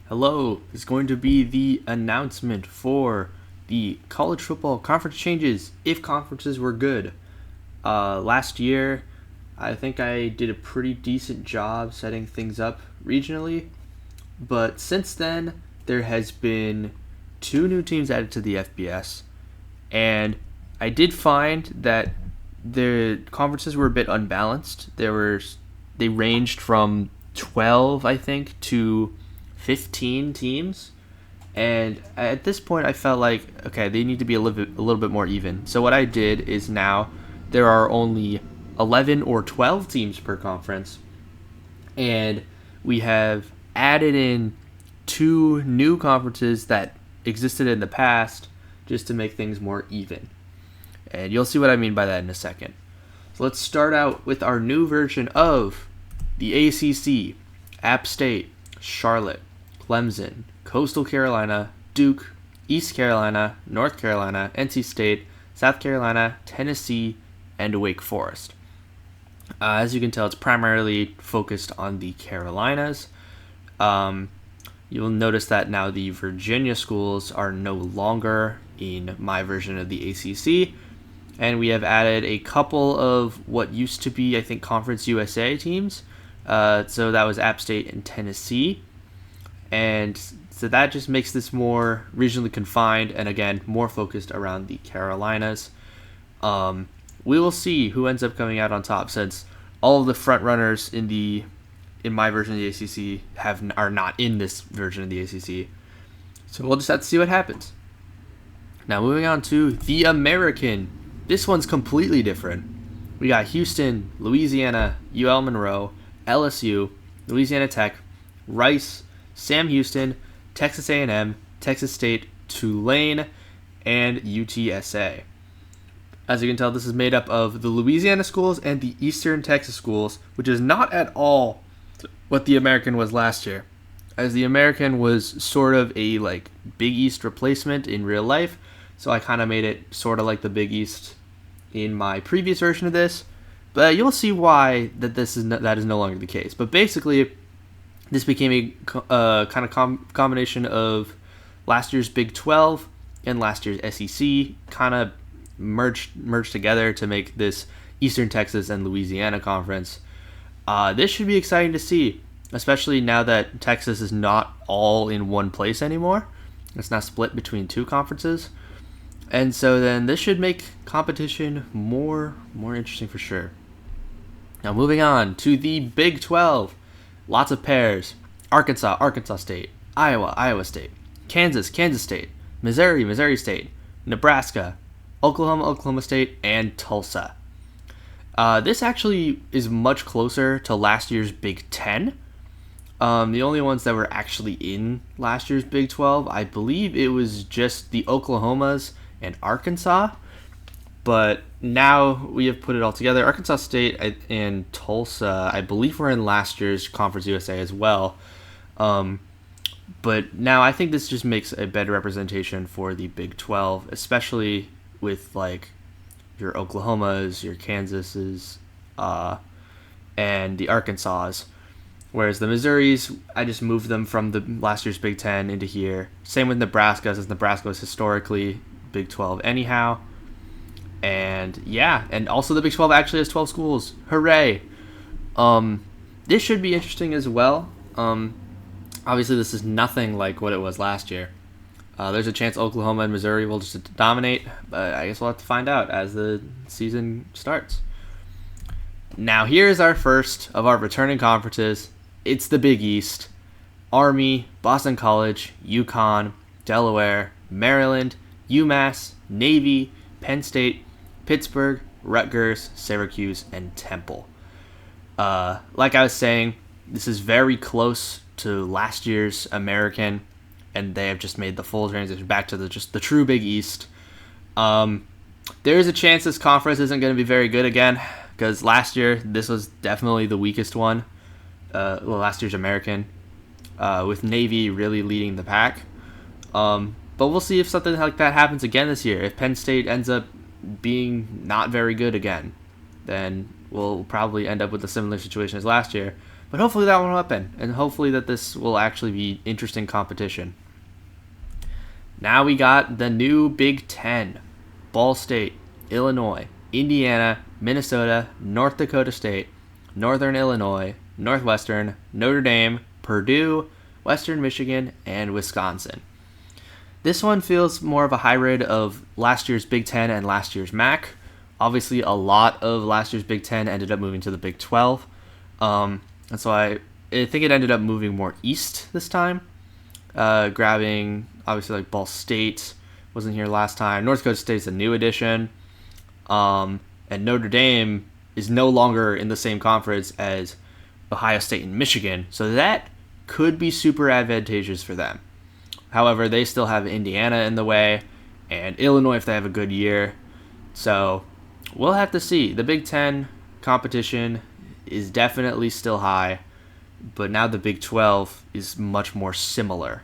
Hello, is going to be the announcement for the college football conference changes if conferences were good. Last year, I think I did a pretty decent job setting things up regionally, but since then, there has been two new teams added to the FBS, and I did find that the conferences were a bit unbalanced. They ranged from 12, I think, to 15 teams. And at this point, I felt like, okay, they need to be a little bit more even. So what I did is now there are only 11 or 12 teams per conference. And we have added in two new conferences that existed in the past just to make things more even. And you'll see what I mean by that in a second. So let's start out with our new version of the ACC: App State, Charlotte, Clemson, Coastal Carolina, Duke, East Carolina, North Carolina, NC State, South Carolina, Tennessee, and Wake Forest. As you can tell, it's primarily focused on the Carolinas. You'll notice that now the Virginia schools are no longer in my version of the ACC, and we have added a couple of what used to be, I think, Conference USA teams. So that was App State and Tennessee. And so that just makes this more regionally confined and, again, more focused around the Carolinas. We will see who ends up coming out on top, since all of the front runners in my version of the ACC are not in this version of the ACC. So we'll just have to see what happens. Now moving on to the American. This one's completely different. We got Houston, Louisiana, UL Monroe, LSU, Louisiana Tech, Rice, Sam Houston, Texas A&M, Texas State, Tulane, and UTSA. As you can tell, this is made up of the Louisiana schools and the Eastern Texas schools, which is not at all what the American was last year, as the American was sort of a Big East replacement in real life. So I kind of made it sort of like the Big East in my previous version of this, but you'll see why that is no longer the case. But basically, this became a kind of combination of last year's Big 12 and last year's SEC, kind of merged together to make this Eastern Texas and Louisiana conference. This should be exciting to see, especially now that Texas is not all in one place anymore. It's now split between two conferences. And so then this should make competition more interesting for sure. Now moving on to the Big 12. Lots of pairs. Arkansas State. Iowa State. Kansas State. Missouri State. Nebraska. Oklahoma State, and Tulsa. This actually is much closer to last year's Big 10. The only ones that were actually in last year's Big 12, I believe it was just the Oklahomas and Arkansas. But now we have put it all together. Arkansas State and Tulsa, I believe, were in last year's Conference USA as well. But now I think this just makes a better representation for the Big 12, especially with your Oklahomas, your Kansases, and the Arkansas. Whereas the Missouris, I just moved them from the last year's Big 10 into here. Same with Nebraska, since Nebraska was historically Big 12 anyhow. And yeah, and also the Big 12 actually has 12 schools. Hooray! This should be interesting as well. Obviously, this is nothing like what it was last year. There's a chance Oklahoma and Missouri will just dominate, but I guess we'll have to find out as the season starts. Now, here's our first of our returning conferences. It's the Big East. Army, Boston College, UConn, Delaware, Maryland, UMass, Navy, Penn State, Pittsburgh, Rutgers, Syracuse, and Temple. Like I was saying, this is very close to last year's American, and they have just made the full transition back to the true Big East. There is a chance this conference isn't going to be very good again, because last year this was definitely the weakest one. Last year's American, with Navy really leading the pack. But we'll see if something like that happens again this year. If Penn State ends up being not very good again, then we'll probably end up with a similar situation as last year. But hopefully that won't happen, and hopefully that this will actually be interesting competition. Now we got the new Big Ten. Ball State, Illinois, Indiana, Minnesota, North Dakota State, Northern Illinois, Northwestern, Notre Dame, Purdue, Western Michigan, and Wisconsin. This one feels more of a hybrid of last year's Big Ten and last year's MAC. Obviously, a lot of last year's Big Ten ended up moving to the Big 12. And so I think it ended up moving more east this time, grabbing, obviously, like Ball State wasn't here last time. North Dakota State's a new addition. And Notre Dame is no longer in the same conference as Ohio State and Michigan, so that could be super advantageous for them. However, they still have Indiana in the way, and Illinois if they have a good year. So we'll have to see. The Big Ten competition is definitely still high, but now the Big 12 is much more similar.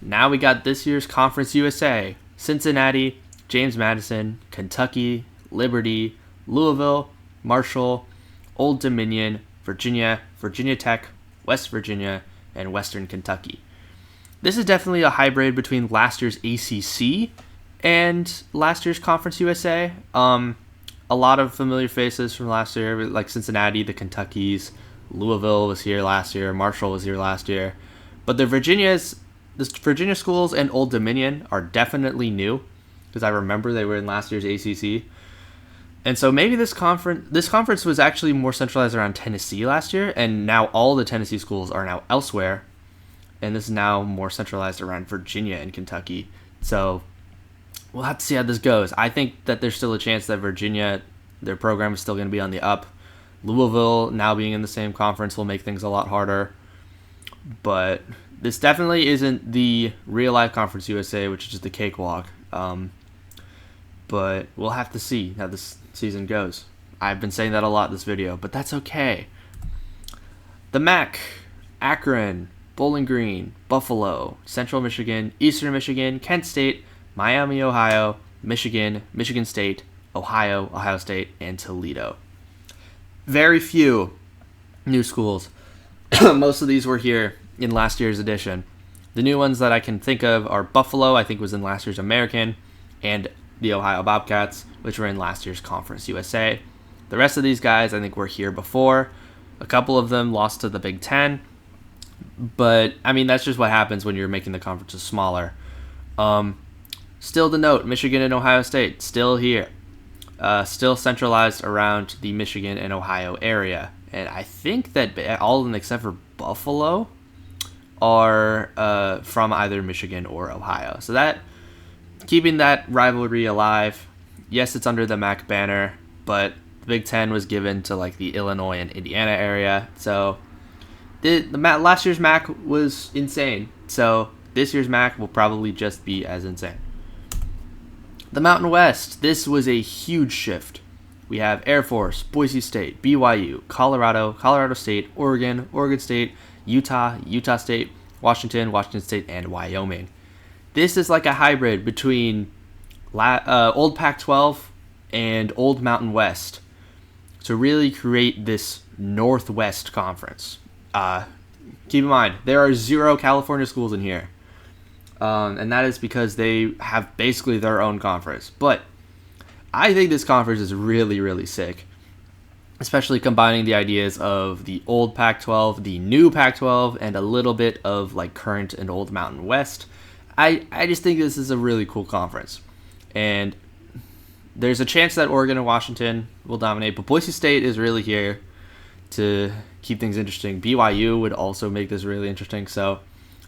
Now we got this year's Conference USA. Cincinnati, James Madison, Kentucky, Liberty, Louisville, Marshall, Old Dominion, Virginia, Virginia Tech, West Virginia, and Western Kentucky. This is definitely a hybrid between last year's ACC and last year's Conference USA. A lot of familiar faces from last year, like Cincinnati, the Kentuckys, Louisville was here last year, Marshall was here last year. But the Virginia schools and Old Dominion are definitely new, because I remember they were in last year's ACC. And so maybe this conference was actually more centralized around Tennessee last year, and now all the Tennessee schools are now elsewhere, and this is now more centralized around Virginia and Kentucky. So we'll have to see how this goes. I think that there's still a chance that Virginia, their program is still going to be on the up. Louisville, now being in the same conference, will make things a lot harder. But this definitely isn't the real-life Conference USA, which is just the cakewalk. But we'll have to see how this season goes. I've been saying that a lot this video, but that's okay. The MAC, Akron, Bowling Green, Buffalo, Central Michigan, Eastern Michigan, Kent State, Miami, Ohio, Michigan, Michigan State, Ohio, Ohio State, and Toledo. Very few new schools. Most of these were here in last year's edition. The new ones that I can think of are Buffalo, I think was in last year's American, and the Ohio Bobcats, which were in last year's Conference USA. The rest of these guys, I think, were here before. A couple of them lost to the Big Ten. But, I mean, that's just what happens when you're making the conferences smaller. Still to note, Michigan and Ohio State, still here. Still centralized around the Michigan and Ohio area. And I think that all of them except for Buffalo are from either Michigan or Ohio. So that, keeping that rivalry alive. Yes, it's under the MAC banner, but the Big Ten was given to like the Illinois and Indiana area. So last year's MAC was insane. So this year's MAC will probably just be as insane. The Mountain West, this was a huge shift. We have Air Force, Boise State, BYU, Colorado, Colorado State, Oregon, Oregon State, Utah, Utah State, Washington, Washington State, and Wyoming. This is like a hybrid between old Pac-12 and old Mountain West to really create this Northwest Conference. Keep in mind, there are 0 California schools in here. And that is because they have basically their own conference. But I think this conference is really, really sick. Especially combining the ideas of the old Pac-12, the new Pac-12, and a little bit of like current and old Mountain West. I just think this is a really cool conference. And there's a chance that Oregon and Washington will dominate. But Boise State is really here to keep things interesting. BYU would also make this really interesting. So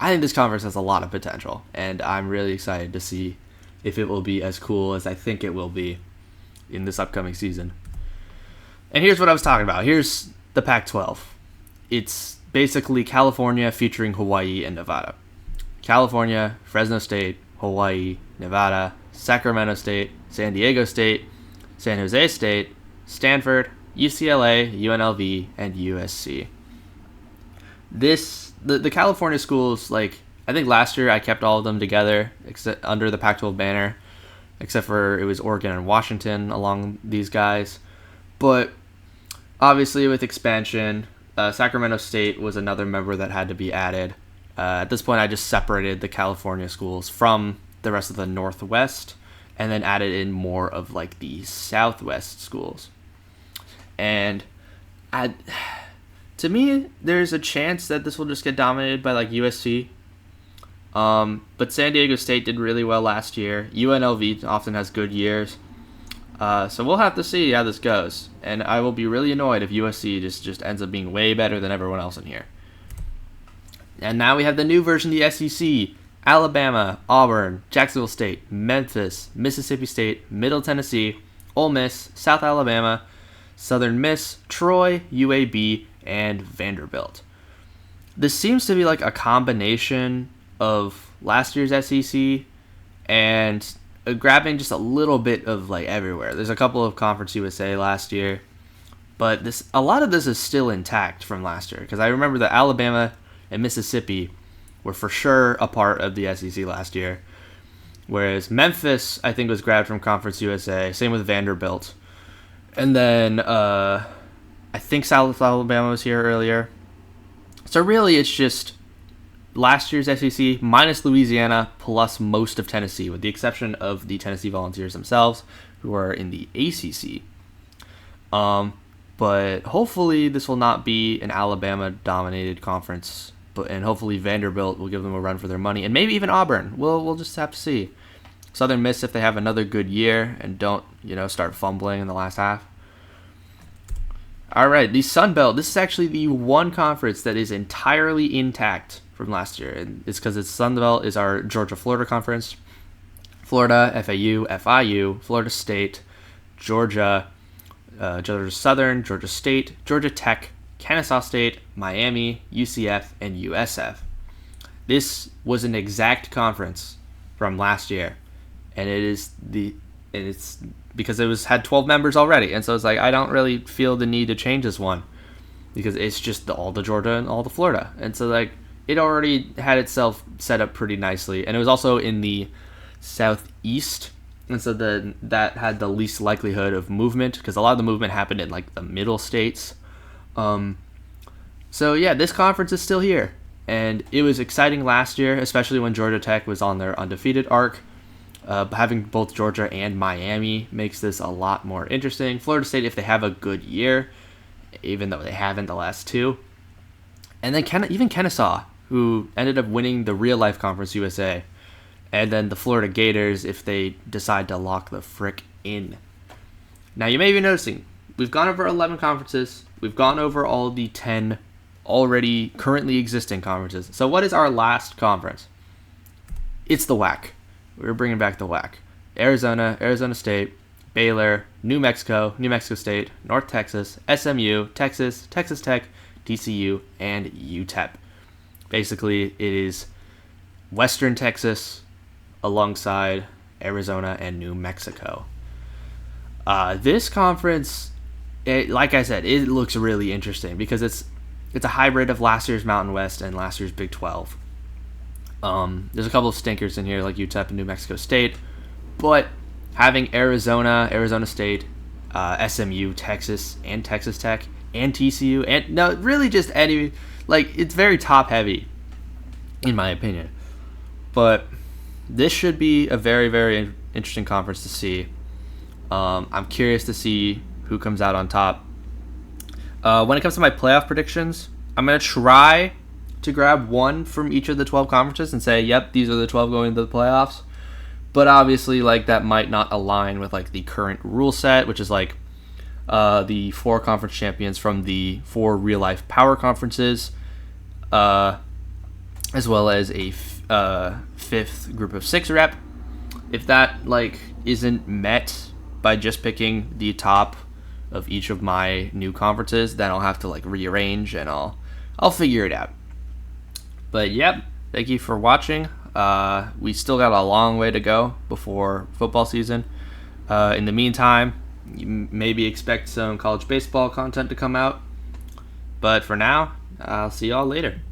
I think this conference has a lot of potential, and I'm really excited to see if it will be as cool as I think it will be in this upcoming season. And here's what I was talking about. Here's the Pac-12. It's basically California featuring Hawaii and Nevada. California, Fresno State, Hawaii, Nevada, Sacramento State, San Diego State, San Jose State, Stanford, UCLA, UNLV, and USC. The California schools, like, I think last year I kept all of them together except under the Pac-12 banner, except for it was Oregon and Washington along these guys. But Obviously, with expansion, Sacramento State was another member that had to be added. At this point, I just separated the California schools from the rest of the Northwest and then added in more of like the Southwest schools. And to me, there's a chance that this will just get dominated by like USC. But San Diego State did really well last year. UNLV often has good years. So we'll have to see how this goes. And I will be really annoyed if USC just ends up being way better than everyone else in here. And now we have the new version of the SEC. Alabama, Auburn, Jacksonville State, Memphis, Mississippi State, Middle Tennessee, Ole Miss, South Alabama, Southern Miss, Troy, UAB, and Vanderbilt. This seems to be like a combination of last year's SEC and grabbing just a little bit of like everywhere. There's a couple of Conference USA last year, but a lot of this is still intact from last year because I remember that Alabama and Mississippi were for sure a part of the SEC last year, whereas Memphis I think was grabbed from Conference USA. Same with Vanderbilt, and then I think South Alabama was here earlier. So really, it's just last year's SEC minus Louisiana plus most of Tennessee, with the exception of the Tennessee Volunteers themselves, who are in the ACC. But hopefully this will not be an Alabama-dominated conference, and hopefully Vanderbilt will give them a run for their money, and maybe even Auburn. We'll just have to see. Southern Miss if they have another good year and don't start fumbling in the last half. All right, the Sun Belt. This is actually the one conference that is entirely intact from last year, and it's because its Sun Belt is our Georgia-Florida conference. Florida, FAU, FIU, Florida State, Georgia, Georgia Southern, Georgia State, Georgia Tech, Kennesaw State, Miami, UCF, and USF. This was an exact conference from last year, and it's because it had 12 members already, and so it's like I don't really feel the need to change this one because it's just all the Georgia and all the Florida, and so like it already had itself set up pretty nicely, and it was also in the southeast, and so that had the least likelihood of movement because a lot of the movement happened in like the middle states. So yeah, this conference is still here, and it was exciting last year, especially when Georgia Tech was on their undefeated arc. Having both Georgia and Miami makes this a lot more interesting. Florida State, if they have a good year, even though they haven't the last two. And then even Kennesaw, who ended up winning the real life Conference USA. And then the Florida Gators, if they decide to lock the frick in. Now, you may be noticing, we've gone over 11 conferences. We've gone over all the 10 already currently existing conferences. So what is our last conference? It's the WAC. We're bringing back the WAC. Arizona, Arizona State, Baylor, New Mexico, New Mexico State, North Texas, SMU, Texas, Texas Tech, TCU, and UTEP. Basically, it is Western Texas alongside Arizona and New Mexico. This conference, like I said, it looks really interesting because it's a hybrid of last year's Mountain West and last year's Big 12. There's a couple of stinkers in here like UTEP and New Mexico State, but having Arizona, Arizona State, SMU, Texas, and Texas Tech, and TCU, and no, really just any, like, it's very top heavy, in my opinion. But this should be a very, very interesting conference to see. I'm curious to see who comes out on top. When it comes to my playoff predictions, I'm going to try to grab one from each of the 12 conferences and say, yep, these are the 12 going to the playoffs. But obviously, like, that might not align with like the current rule set, which is like the 4 conference champions from the 4 real life power conferences, as well as a 5th group of 6 rep. If that like isn't met by just picking the top of each of my new conferences, then I'll have to like rearrange and I'll figure it out. But yep, thank you for watching. We still got a long way to go before football season. In the meantime, you maybe expect some college baseball content to come out. But for now, I'll see y'all later.